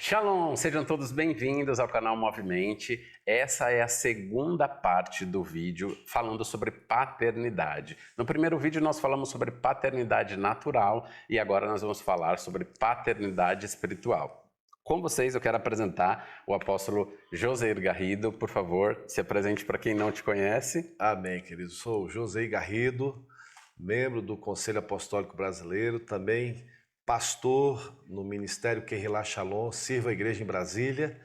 Shalom, sejam todos bem-vindos ao canal Movimente. Essa é a segunda parte do vídeo falando sobre paternidade. No primeiro vídeo nós falamos sobre paternidade natural e agora nós vamos falar sobre paternidade espiritual. Com vocês eu quero apresentar o apóstolo Joseir Garrido. Por favor, se apresente para quem não te conhece. Amém, querido. Sou o Joseir Garrido, membro do Conselho Apostólico Brasileiro, também pastor no Ministério Kehillah Shalom, sirvo a igreja em Brasília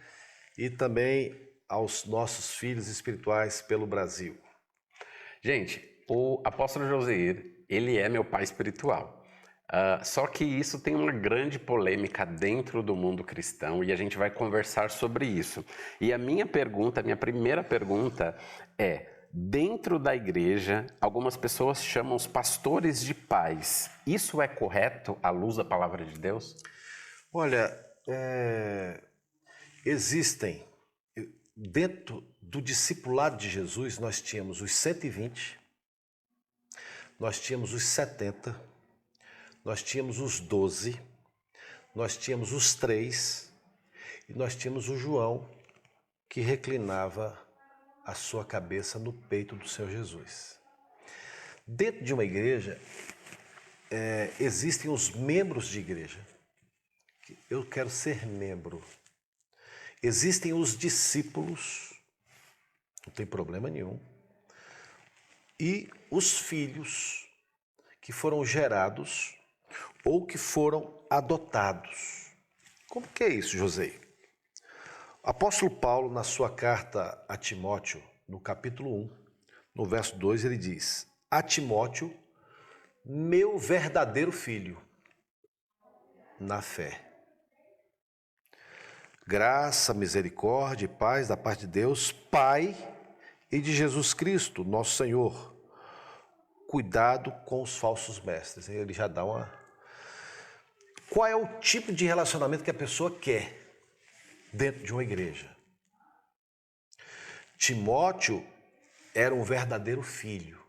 e também aos nossos filhos espirituais pelo Brasil. Gente, o apóstolo Joseir, ele é meu pai espiritual. Só que isso tem uma grande polêmica dentro do mundo cristão e a gente vai conversar sobre isso. E a minha primeira pergunta é: dentro da igreja, algumas pessoas chamam os pastores de pais. Isso é correto à luz da palavra de Deus? Olha, existem, dentro do discipulado de Jesus, nós tínhamos os 120, nós tínhamos os 70, nós tínhamos os 12, nós tínhamos os 3 e nós tínhamos o João, que reclinava a sua cabeça no peito do Senhor Jesus. Dentro de uma igreja, existem os membros de igreja. Eu quero ser membro. Existem os discípulos, não tem problema nenhum. E os filhos que foram gerados ou que foram adotados. Como que é isso, José? O apóstolo Paulo, na sua carta a Timóteo, no capítulo 1, no verso 2, ele diz: a Timóteo, meu verdadeiro filho, na fé. Graça, misericórdia e paz da parte de Deus, Pai, e de Jesus Cristo, nosso Senhor. Cuidado com os falsos mestres. Ele já dá uma... Qual é o tipo de relacionamento que a pessoa quer dentro de uma igreja? Timóteo era um verdadeiro filho.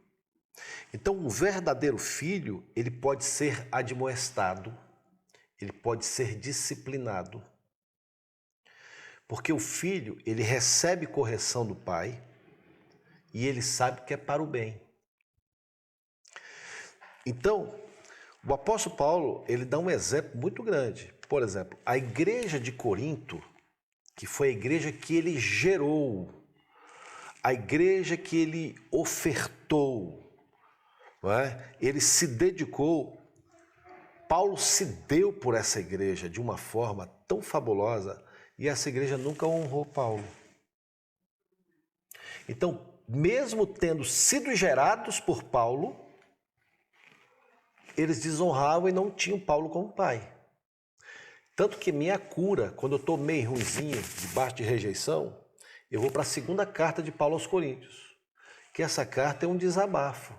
Então, um verdadeiro filho, ele pode ser admoestado, ele pode ser disciplinado. Porque o filho, ele recebe correção do pai e ele sabe que é para o bem. Então, o apóstolo Paulo, ele dá um exemplo muito grande. Por exemplo, a igreja de Corinto, que foi a igreja que ele gerou, a igreja que ele ofertou, não é? Ele se dedicou, Paulo se deu por essa igreja de uma forma tão fabulosa e essa igreja nunca honrou Paulo. Então, mesmo tendo sido gerados por Paulo, eles desonravam e não tinham Paulo como pai. Tanto que minha cura, quando eu estou meio ruinzinho, debaixo de rejeição, eu vou para a segunda carta de Paulo aos Coríntios, que essa carta é um desabafo.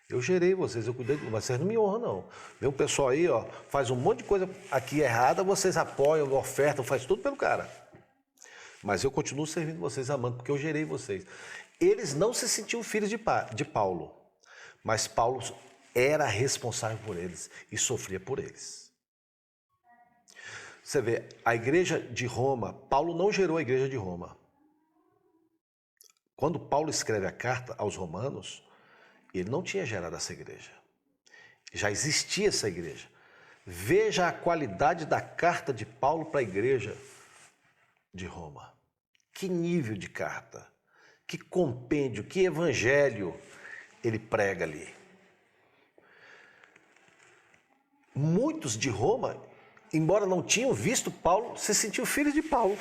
Eu gerei vocês, eu cuidei, mas vocês não me honram não. Vem um pessoal aí, ó, faz um monte de coisa aqui errada, vocês apoiam, ofertam, faz tudo pelo cara. Mas eu continuo servindo vocês, amando, porque eu gerei vocês. Eles não se sentiam filhos de Paulo, mas Paulo era responsável por eles e sofria por eles. Você vê, a igreja de Roma, Paulo não gerou a igreja de Roma. Quando Paulo escreve a carta aos romanos, ele não tinha gerado essa igreja. Já existia essa igreja. Veja a qualidade da carta de Paulo para a igreja de Roma. Que nível de carta, que compêndio, que evangelho ele prega ali. Muitos de Roma, embora não tinham visto Paulo, se sentiam filhos de Paulo.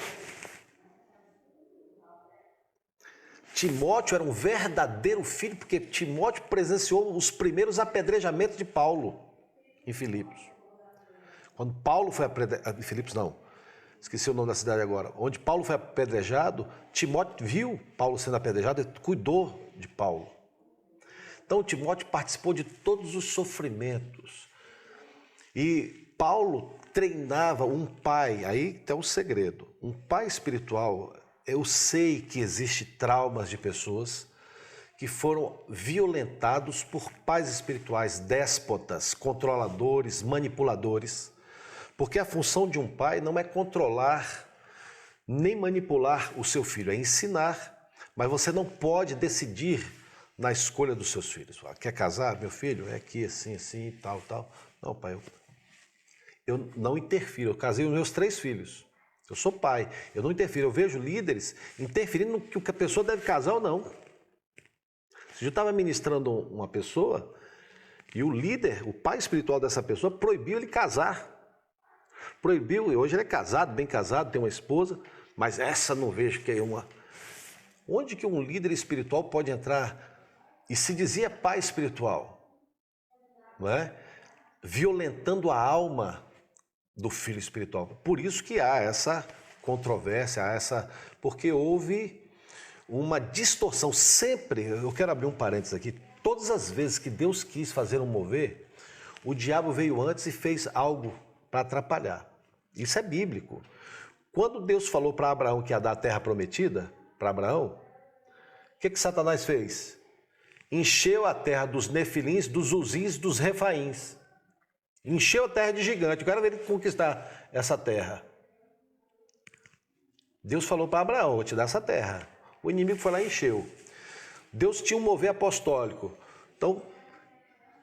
Timóteo era um verdadeiro filho, porque Timóteo presenciou os primeiros apedrejamentos de Paulo em Filipos. Quando Paulo foi apedrejado, em Filipos não, esqueci o nome da cidade agora, onde Paulo foi apedrejado, Timóteo viu Paulo sendo apedrejado e cuidou de Paulo. Então Timóteo participou de todos os sofrimentos. E Paulo treinava um pai, aí tem um segredo, um pai espiritual. Eu sei que existem traumas de pessoas que foram violentados por pais espirituais déspotas, controladores, manipuladores, Porque a função de um pai não é controlar nem manipular o seu filho, é ensinar. Mas você não pode decidir na escolha dos seus filhos. Quer casar, meu filho? É aqui, assim, assim, tal, tal. Não, pai, eu não interfiro. Eu casei os meus 3 filhos. Eu sou pai, eu não interfiro. Eu vejo líderes interferindo no que a pessoa deve casar ou não. Eu estava ministrando uma pessoa e o líder, o pai espiritual dessa pessoa, proibiu ele casar. Proibiu, e hoje ele é casado, bem casado, tem uma esposa, mas essa não vejo que é uma... Onde que um líder espiritual pode entrar e se dizia pai espiritual, não é? Violentando a alma do filho espiritual. Por isso que há essa controvérsia, porque houve uma distorção. Sempre, eu quero abrir um parênteses aqui, todas as vezes que Deus quis fazer um mover, o diabo veio antes e fez algo para atrapalhar. Isso é bíblico. Quando Deus falou para Abraão que ia dar a terra prometida, para Abraão, o que Satanás fez? Encheu a terra dos nefilins, dos uzins, dos refaíns. Encheu a terra de gigante. Eu quero ver ele conquistar essa terra. Deus falou para Abraão, vou te dar essa terra. O inimigo foi lá e encheu. Deus tinha um mover apostólico. Então,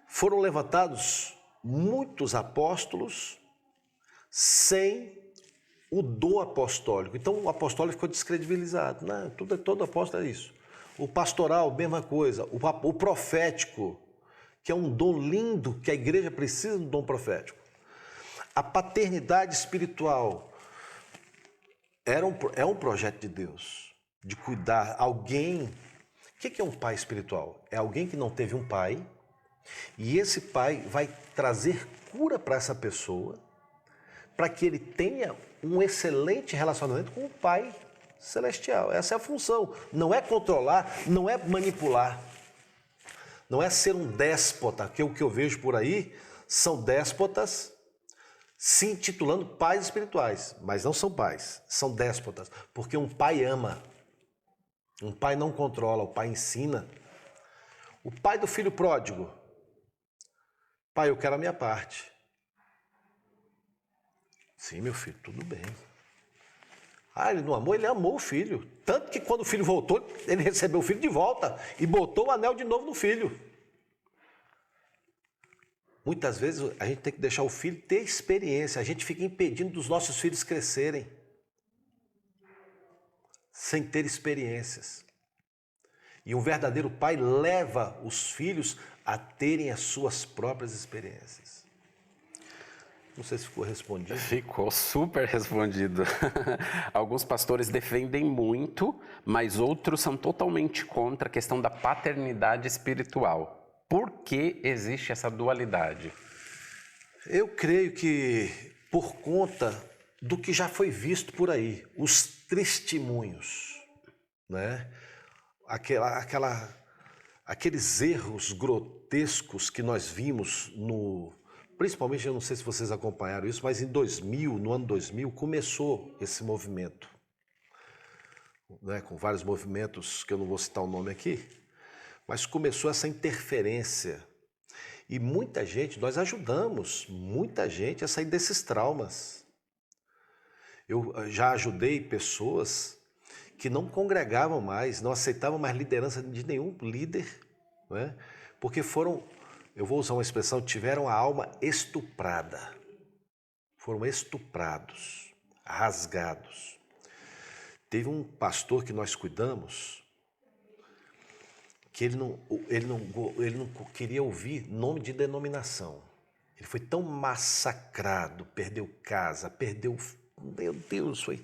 foram levantados muitos apóstolos sem o dom apostólico. Então, o apostólico ficou descredibilizado. Não, todo apóstolo é isso. O pastoral, mesma coisa. O profético, que é um dom lindo, que a igreja precisa de um dom profético. A paternidade espiritual é um projeto de Deus, de cuidar alguém. O que é um pai espiritual? É alguém que não teve um pai, e esse pai vai trazer cura para essa pessoa, para que ele tenha um excelente relacionamento com o Pai Celestial. Essa é a função. Não é controlar, não é manipular. Não é ser um déspota, que o que eu vejo por aí são déspotas se intitulando pais espirituais, mas não são pais, são déspotas, porque um pai ama. Um pai não controla, o pai ensina. O pai do filho pródigo. Pai, eu quero a minha parte. Sim, meu filho, tudo bem. Ah, ele não amou? Ele amou o filho. Tanto que quando o filho voltou, ele recebeu o filho de volta e botou o anel de novo no filho. Muitas vezes a gente tem que deixar o filho ter experiência. A gente fica impedindo dos nossos filhos crescerem sem ter experiências. E um verdadeiro pai leva os filhos a terem as suas próprias experiências. Não sei se ficou respondido. Ficou super respondido. Alguns pastores defendem muito, mas outros são totalmente contra a questão da paternidade espiritual. Por que existe essa dualidade? Eu creio que por conta do que já foi visto por aí, os testemunhos, né? Aqueles erros grotescos que nós vimos principalmente, eu não sei se vocês acompanharam isso, mas no ano 2000, começou esse movimento, né, com vários movimentos que eu não vou citar o nome aqui, mas começou essa interferência. E muita gente, nós ajudamos muita gente a sair desses traumas. Eu já ajudei pessoas que não congregavam mais, não aceitavam mais liderança de nenhum líder, né, porque eu vou usar uma expressão, tiveram a alma estuprada. Foram estuprados, rasgados. Teve um pastor que nós cuidamos, que ele não queria ouvir nome de denominação. Ele foi tão massacrado, perdeu casa, meu Deus, foi...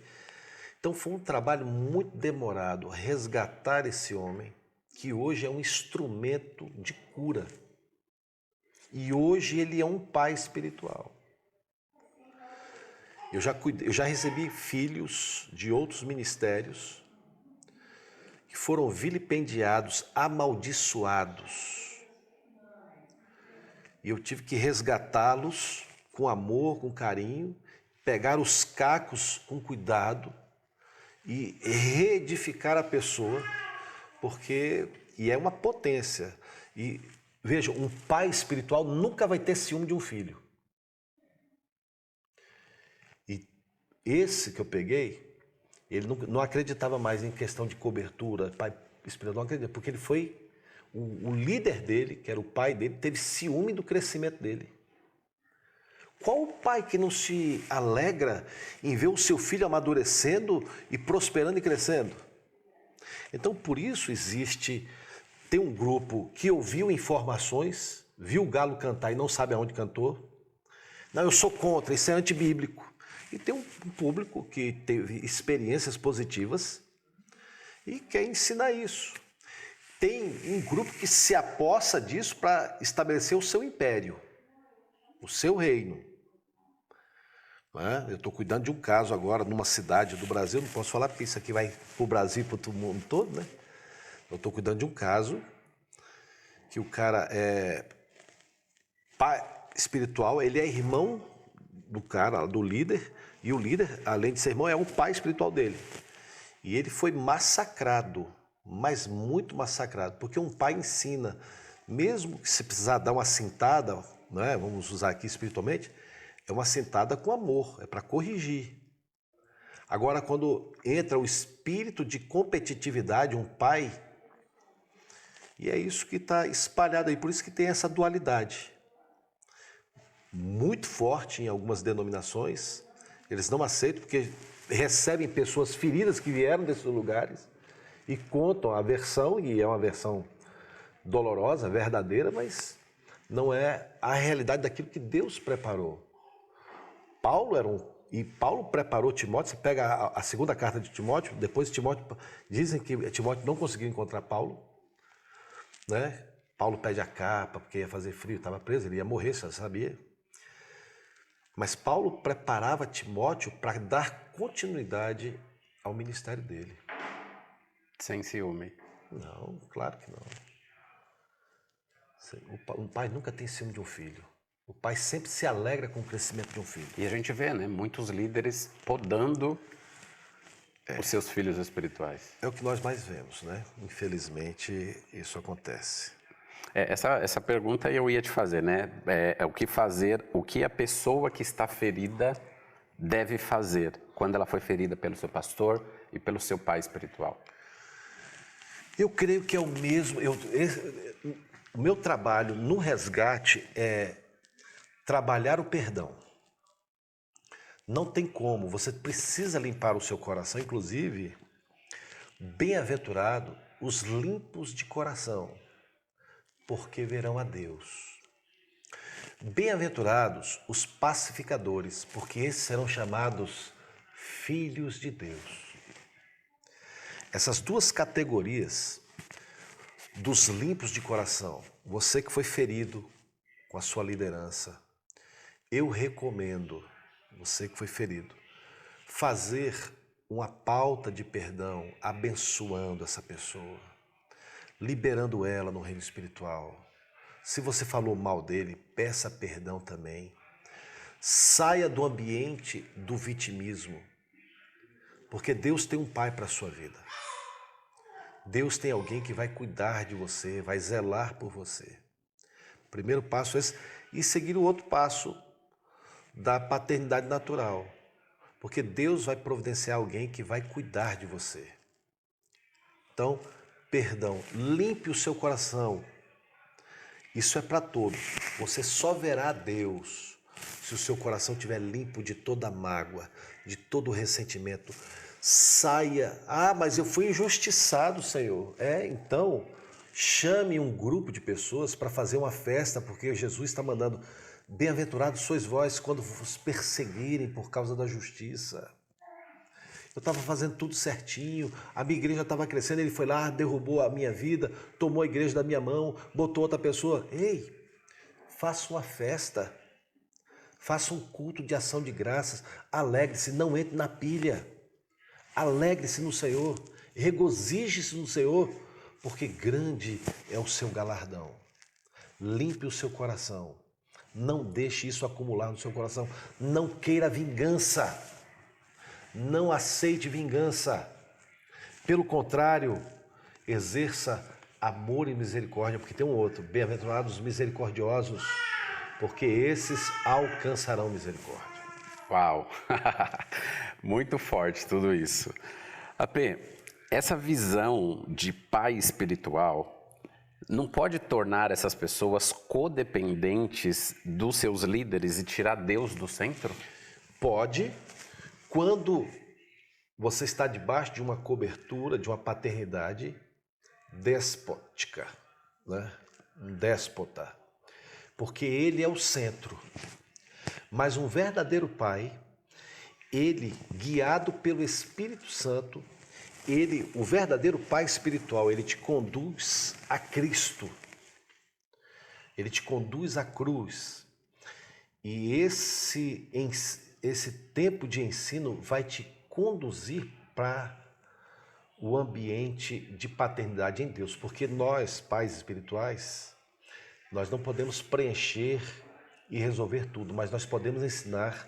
Então foi um trabalho muito demorado resgatar esse homem, que hoje é um instrumento de cura. E hoje ele é um pai espiritual. Eu já recebi filhos de outros ministérios que foram vilipendiados, amaldiçoados. E eu tive que resgatá-los com amor, com carinho, pegar os cacos com cuidado e reedificar a pessoa, e é uma potência. E veja, um pai espiritual nunca vai ter ciúme de um filho. Esse que eu peguei, ele não acreditava mais em questão de cobertura, pai espiritual, não acredita, porque ele foi, o líder dele, que era o pai dele, teve ciúme do crescimento dele. Qual o pai que não se alegra em ver o seu filho amadurecendo e prosperando e crescendo? Então, por isso tem um grupo que ouviu informações, viu o galo cantar e não sabe aonde cantou. Não, eu sou contra, isso é antibíblico. E tem um público que teve experiências positivas e quer ensinar isso. Tem um grupo que se apossa disso para estabelecer o seu império, o seu reino. Eu estou cuidando de um caso agora numa cidade do Brasil, não posso falar porque isso aqui vai para o Brasil e para o mundo todo, né? Eu estou cuidando de um caso que o cara é pai espiritual, ele é irmão do cara, do líder, e o líder, além de ser irmão, é um pai espiritual dele. E ele foi massacrado, mas muito massacrado, porque um pai ensina, mesmo que se precisar dar uma cintada, né, vamos usar aqui espiritualmente, é uma cintada com amor, é para corrigir. Agora, quando entra o espírito de competitividade, um pai, e é isso que está espalhado aí, por isso que tem essa dualidade. Muito forte em algumas denominações, eles não aceitam porque recebem pessoas feridas que vieram desses lugares e contam a versão, e é uma versão dolorosa, verdadeira, mas não é a realidade daquilo que Deus preparou. Paulo preparou Timóteo. Você pega a segunda carta de Timóteo, depois Timóteo, dizem que Timóteo não conseguiu encontrar Paulo, né? Paulo pede a capa porque ia fazer frio, estava preso, ele ia morrer, você sabia. Mas Paulo preparava Timóteo para dar continuidade ao ministério dele. Sem ciúme. Não, claro que não. Um pai nunca tem ciúme de um filho. O pai sempre se alegra com o crescimento de um filho. E a gente vê, né, muitos líderes podando os seus filhos espirituais. É o que nós mais vemos, né? Infelizmente, isso acontece. Essa pergunta eu ia te fazer, né? O que fazer, o que a pessoa que está ferida deve fazer quando ela foi ferida pelo seu pastor e pelo seu pai espiritual? Eu creio que é o mesmo. O meu trabalho no resgate é trabalhar o perdão. Não tem como, você precisa limpar o seu coração, inclusive, bem-aventurado os limpos de coração, porque verão a Deus. Bem-aventurados os pacificadores, porque esses serão chamados filhos de Deus. Essas duas categorias dos limpos de coração, você que foi ferido com a sua liderança, eu recomendo, você que foi ferido, fazer uma pauta de perdão, abençoando essa pessoa, liberando ela no reino espiritual. Se você falou mal dele, peça perdão também. Saia do ambiente do vitimismo, porque Deus tem um pai para a sua vida. Deus tem alguém que vai cuidar de você, vai zelar por você. O primeiro passo é esse, e seguir o outro passo da paternidade natural, porque Deus vai providenciar alguém que vai cuidar de você. Então, perdão, limpe o seu coração. Isso é para todos. Você só verá Deus se o seu coração estiver limpo de toda mágoa, de todo ressentimento. Saia. Mas eu fui injustiçado, Senhor. Então, chame um grupo de pessoas para fazer uma festa, porque Jesus está mandando: bem-aventurados sois vós quando vos perseguirem por causa da justiça. Eu estava fazendo tudo certinho, a minha igreja estava crescendo, ele foi lá, derrubou a minha vida, tomou a igreja da minha mão, botou outra pessoa. Ei, faça uma festa, faça um culto de ação de graças, alegre-se, não entre na pilha, alegre-se no Senhor, regozije-se no Senhor, porque grande é o seu galardão. Limpe o seu coração, não deixe isso acumular no seu coração, não queira vingança. Não aceite vingança. Pelo contrário, exerça amor e misericórdia, porque tem um outro: bem-aventurados os misericordiosos, porque esses alcançarão misericórdia. Uau! Muito forte tudo isso. AP, essa visão de pai espiritual não pode tornar essas pessoas codependentes dos seus líderes e tirar Deus do centro? Pode, quando você está debaixo de uma cobertura, de uma paternidade despótica, né? Um déspota, porque ele é o centro. Mas um verdadeiro pai, ele, guiado pelo Espírito Santo, o verdadeiro pai espiritual, ele te conduz a Cristo. Ele te conduz à cruz. E esse tempo de ensino vai te conduzir para o ambiente de paternidade em Deus. Porque nós, pais espirituais, nós não podemos preencher e resolver tudo, mas nós podemos ensinar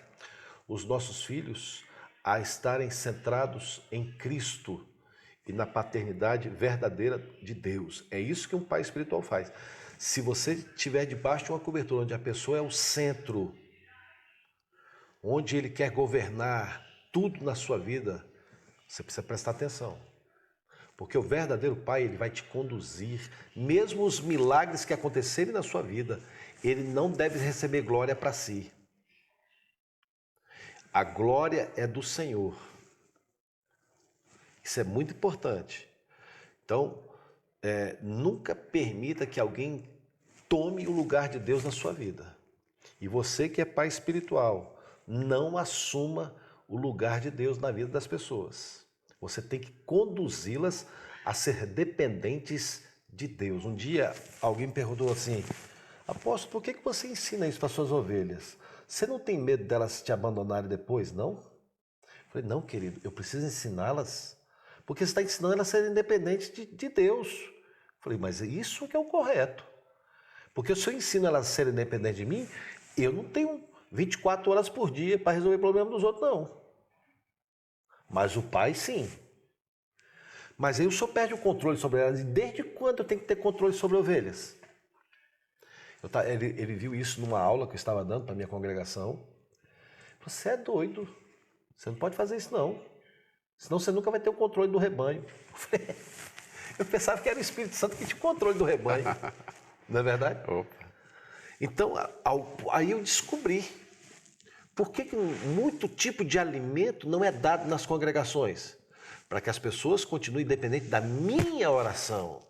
os nossos filhos a estarem centrados em Cristo e na paternidade verdadeira de Deus. É isso que um pai espiritual faz. Se você estiver debaixo de uma cobertura onde a pessoa é o centro, onde ele quer governar tudo na sua vida, você precisa prestar atenção. Porque o verdadeiro pai, ele vai te conduzir, mesmo os milagres que acontecerem na sua vida, ele não deve receber glória para si. A glória é do Senhor. Isso é muito importante. Então, nunca permita que alguém tome o lugar de Deus na sua vida. E você que é pai espiritual, não assuma o lugar de Deus na vida das pessoas. Você tem que conduzi-las a ser dependentes de Deus. Um dia, alguém me perguntou assim: apóstolo, por que você ensina isso para suas ovelhas? Você não tem medo delas te abandonarem depois, não? Eu falei, não, querido, eu preciso ensiná-las, porque você está ensinando elas a serem independentes de Deus. Eu falei, mas isso que é o correto. Porque se eu ensino elas a serem independentes de mim, eu não tenho 24 horas por dia para resolver o problema dos outros, não. Mas o pai, sim. Mas aí o senhor perde o controle sobre elas. E desde quando eu tenho que ter controle sobre ovelhas? Ele viu isso numa aula que eu estava dando para a minha congregação. Você é doido. Você não pode fazer isso, não. Senão você nunca vai ter o controle do rebanho. Eu pensava que era o Espírito Santo que tinha o controle do rebanho. Não é verdade? Opa. Então, aí eu descobri por que muito tipo de alimento não é dado nas congregações. Para que as pessoas continuem dependentes da minha oração,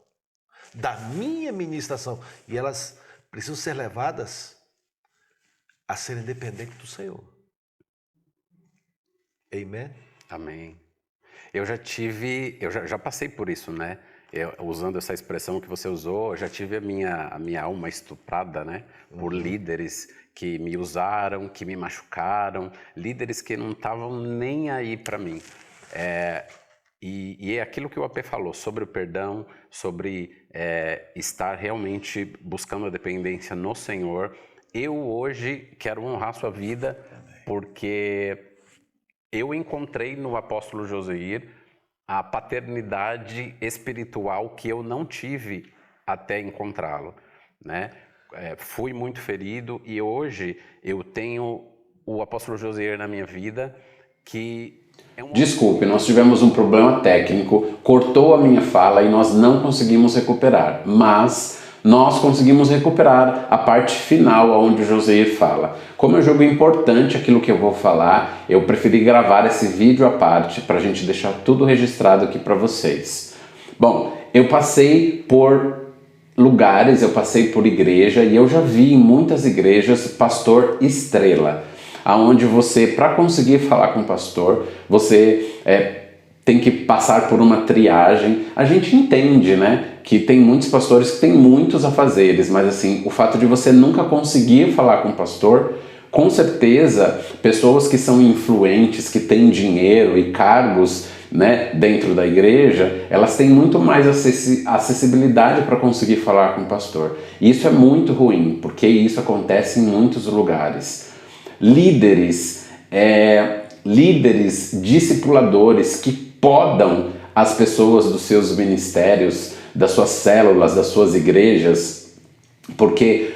da minha ministração. E elas precisam ser levadas a serem dependentes do Senhor. Amém? Amém. Eu já passei por isso, né? Usando essa expressão que você usou, eu já tive a minha alma estuprada, né? Por líderes que me usaram, que me machucaram, líderes que não estavam nem aí para mim. E é aquilo que o AP falou sobre o perdão, sobre estar realmente buscando a dependência no Senhor. Eu hoje quero honrar sua vida, porque eu encontrei no apóstolo Joseir a paternidade espiritual que eu não tive até encontrá-lo, né? Fui muito ferido e hoje eu tenho o apóstolo Joseir na minha vida que... Desculpe, nós tivemos um problema técnico, cortou a minha fala e nós não conseguimos recuperar, mas nós conseguimos recuperar a parte final onde o Joseir fala. Como é um jogo importante aquilo que eu vou falar, eu preferi gravar esse vídeo à parte para a gente deixar tudo registrado aqui para vocês. Bom, eu passei por lugares, eu passei por igreja e eu já vi em muitas igrejas pastor estrela, aonde você, para conseguir falar com o pastor, você tem que passar por uma triagem. A gente entende, né, que tem muitos pastores que têm muitos afazeres, mas assim, o fato de você nunca conseguir falar com o pastor, com certeza, pessoas que são influentes, que têm dinheiro e cargos, né, dentro da igreja, elas têm muito mais acessibilidade para conseguir falar com o pastor. E isso é muito ruim, porque isso acontece em muitos lugares. Líderes discipuladores que podam as pessoas dos seus ministérios, das suas células, das suas igrejas, porque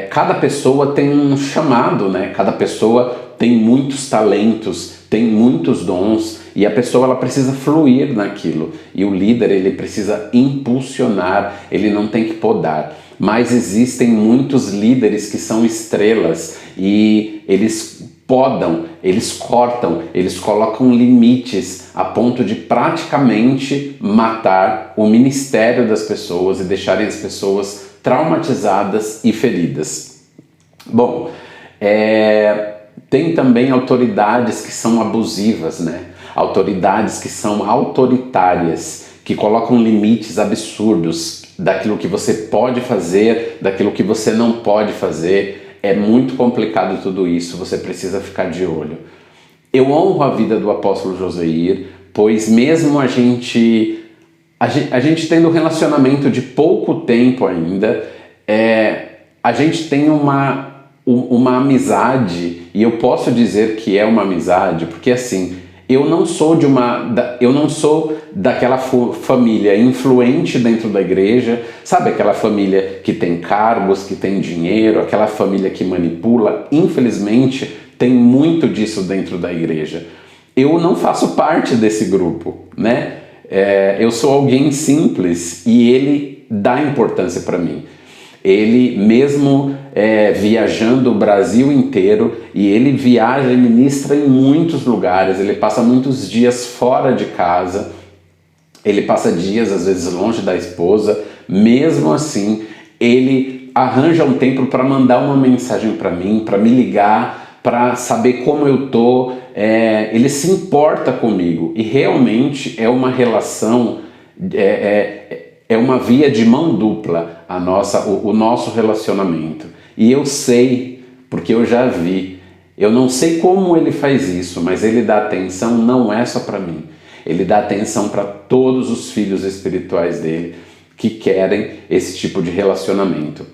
cada pessoa tem um chamado, né? Cada pessoa tem muitos talentos, tem muitos dons e a pessoa ela precisa fluir naquilo. E o líder ele precisa impulsionar, ele não tem que podar. Mas existem muitos líderes que são estrelas e eles podam, eles cortam, eles colocam limites a ponto de praticamente matar o ministério das pessoas e deixarem as pessoas traumatizadas e feridas. Bom, tem também autoridades que são abusivas, né? Autoridades que são autoritárias, que colocam limites absurdos daquilo que você pode fazer, daquilo que você não pode fazer. É muito complicado tudo isso, você precisa ficar de olho. Eu honro a vida do apóstolo Joseir, pois mesmo a gente tendo um relacionamento de pouco tempo ainda, a gente tem uma amizade, e eu posso dizer que é uma amizade, porque assim, eu não sou daquela família influente dentro da igreja, sabe aquela família que tem cargos, que tem dinheiro, aquela família que manipula. Infelizmente, tem muito disso dentro da igreja. Eu não faço parte desse grupo, né? Eu sou alguém simples e ele dá importância para mim. Ele mesmo viajando o Brasil inteiro, e ele viaja e ministra em muitos lugares, ele passa muitos dias fora de casa, ele passa dias às vezes longe da esposa, mesmo assim ele arranja um tempo para mandar uma mensagem para mim, para me ligar, para saber como eu tô, ele se importa comigo e realmente é uma relação, é uma via de mão dupla o nosso relacionamento. E eu sei, porque eu já vi, eu não sei como ele faz isso, mas ele dá atenção não é só para mim, ele dá atenção para todos os filhos espirituais dele que querem esse tipo de relacionamento.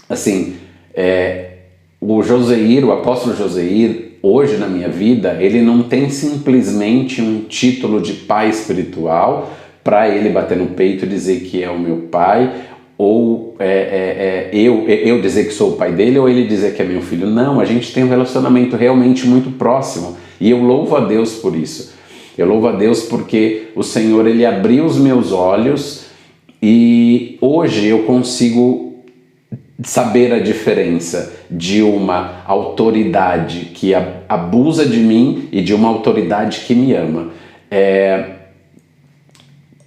Assim, o apóstolo Joseir, hoje na minha vida, ele não tem simplesmente um título de pai espiritual para ele bater no peito e dizer que é o meu pai, ou eu dizer que sou o pai dele, ou ele dizer que é meu filho. Não, a gente tem um relacionamento realmente muito próximo e eu louvo a Deus por isso. Eu louvo a Deus porque o Senhor ele abriu os meus olhos e hoje eu consigo saber a diferença de uma autoridade que abusa de mim e de uma autoridade que me ama.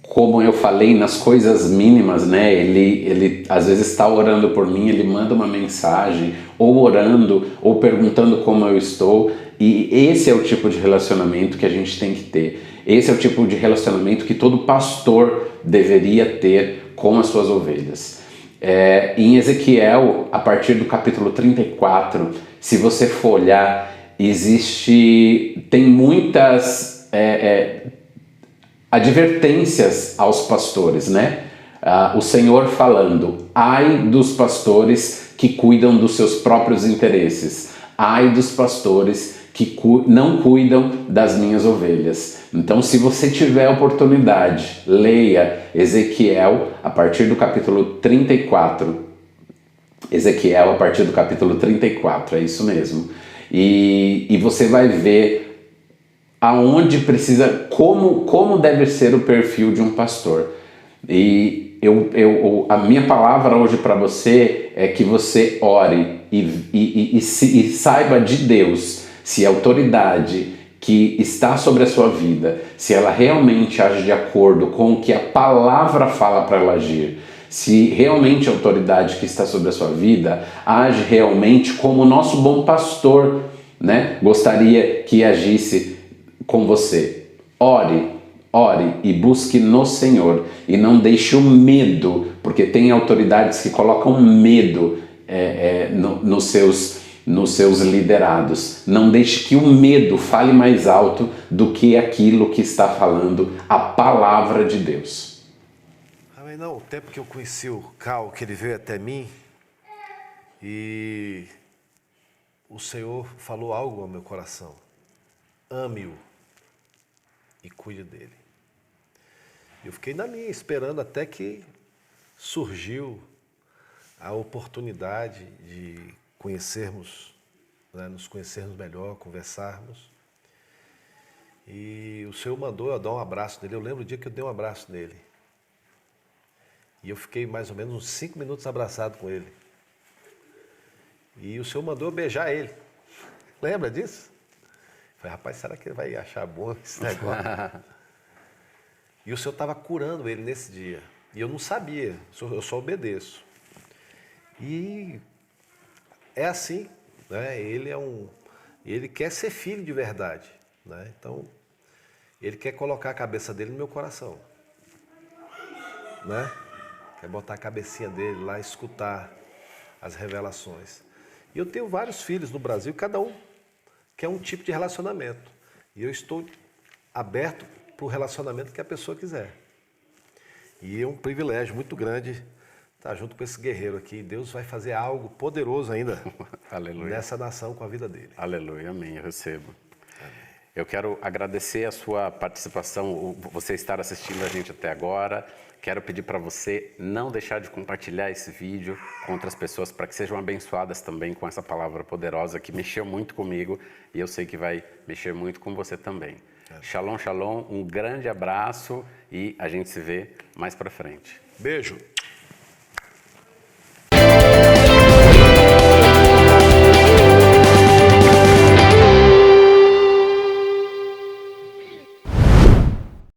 Como eu falei, nas coisas mínimas, né? Ele às vezes está orando por mim, ele manda uma mensagem, ou orando, ou perguntando como eu estou. E esse é o tipo de relacionamento que a gente tem que ter. Esse é o tipo de relacionamento que todo pastor deveria ter com as suas ovelhas. Em Ezequiel, a partir do capítulo 34, se você for olhar, tem muitas advertências aos pastores, né? O Senhor falando: ai dos pastores que cuidam dos seus próprios interesses, ai dos pastores que não cuidam das minhas ovelhas. Então, se você tiver oportunidade, leia Ezequiel a partir do capítulo 34. Ezequiel a partir do capítulo 34, é isso mesmo. E você vai ver aonde precisa, como deve ser o perfil de um pastor. E a minha palavra hoje para você é que você ore e saiba de Deus se a autoridade que está sobre a sua vida, se ela realmente age de acordo com o que a palavra fala para ela agir, se realmente a autoridade que está sobre a sua vida age realmente como o nosso bom pastor, né, gostaria que agisse com você. Ore e busque no Senhor e não deixe o medo, porque tem autoridades que colocam medo nos seus liderados. Não deixe que o medo fale mais alto do que aquilo que está falando a palavra de Deus. Amém. Não, o tempo que eu conheci o Cal, que ele veio até mim e o Senhor falou algo ao meu coração: ame-o e cuide dele. Eu fiquei na minha, esperando até que surgiu a oportunidade de conhecermos, né, nos conhecermos melhor, conversarmos. E o Senhor mandou eu dar um abraço nele. Eu lembro o dia que eu dei um abraço nele. E eu fiquei mais ou menos uns 5 minutos abraçado com ele. E o Senhor mandou eu beijar ele. Lembra disso? Eu falei, rapaz, será que ele vai achar bom esse negócio? E o Senhor estava curando ele nesse dia. E eu não sabia, eu só obedeço. E é assim, né? Ele quer ser filho de verdade, né? Então, ele quer colocar a cabeça dele no meu coração, né? Quer botar a cabecinha dele lá, escutar as revelações. E eu tenho vários filhos no Brasil, cada um quer um tipo de relacionamento. E eu estou aberto para o relacionamento que a pessoa quiser. E é um privilégio muito grande estar junto com esse guerreiro aqui. Deus vai fazer algo poderoso ainda Aleluia. nessa nação com a vida dele. Aleluia, amém, eu recebo. Eu quero agradecer a sua participação, você estar assistindo a gente até agora. Quero pedir para você não deixar de compartilhar esse vídeo com outras pessoas para que sejam abençoadas também com essa palavra poderosa que mexeu muito comigo e eu sei que vai mexer muito com você também. Shalom, shalom, um grande abraço e a gente se vê mais para frente. Beijo.